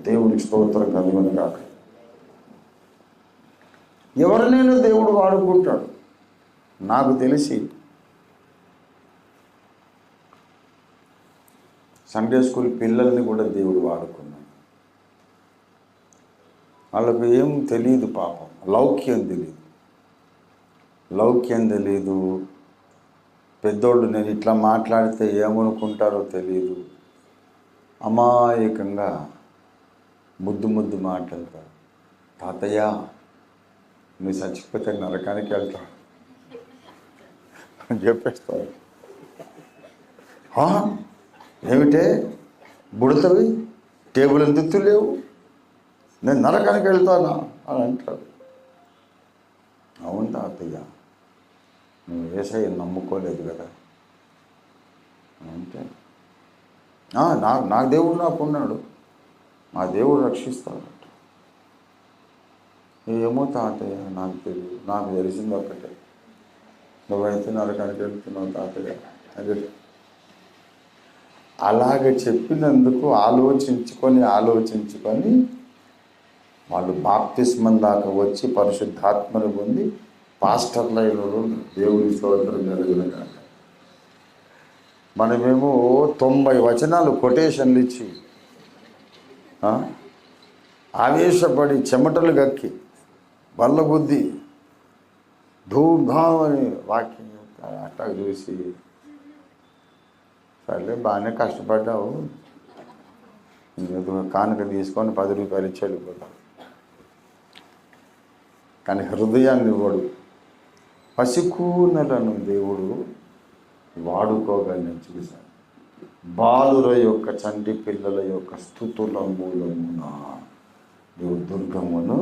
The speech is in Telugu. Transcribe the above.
దేవునికి స్తోత్రం కలుగును కాక. ఎవరినైనా దేవుడు వాడుకుంటాడు. నాకు తెలిసి సండే స్కూల్ పిల్లల్ని కూడా దేవుడు వాడుకున్నాడు. వాళ్ళకు ఏం తెలియదు పాపం, లౌక్యం తెలియదు. పెద్దోళ్ళు నేను ఇట్లా మాట్లాడితే ఏమనుకుంటారో తెలియదు. అమాయకంగా ముద్దు మాట్లాడతారు. తాతయ్య నువ్వు చచ్చిపోతే నరకానికి వెళ్తావు అని చెప్పేస్తారు. ఏమిటే బుడతవి, టేబుల్ ఎందుకు లేవు, నేను నరకానికి వెళ్తానా అని అంటాడు. అవును తాతయ్య, నువ్వు యేసయ్య నమ్ముకోలేదు కదా అంటే, నాకు దేవుడు నాకున్నాడు, మా దేవుడు రక్షిస్తాడు. ఏమో తాతయ్య నాకు తెలియదు, నాకు తెలిసింది ఒక్కటే, నువ్వైతే నరకానికి వెళ్తున్నావు తాతయ్య అది. అలాగే చెప్పినందుకు ఆలోచించుకొని వాళ్ళు బాప్తిస్మం దాకా వచ్చి పరిశుద్ధాత్మను పొంది పాస్టర్లైన దేవుని స్తోత్రం కలుగునుగా. మనమేమో 90 వచనాలు కొటేషన్లు ఇచ్చి ఆవేశపడి చెమటలు గక్కి బల్ల బుద్ధి ధూమ్ధాం అని వాక్యం అట్టా చూసి, సర్లే బాగానే కష్టపడ్డావు, కానుక తీసుకొని 10 రూపాయలు ఇచ్చి వెళ్ళిపోతావు. కానీ హృదయాన్ని ఇవ్వడు. పసికూనలను దేవుడు వాడుకోగలని చూశాడు. బాలుర యొక్క చంటి పిల్లల యొక్క స్తుతుల మూలమున దేవుడు దుర్గమును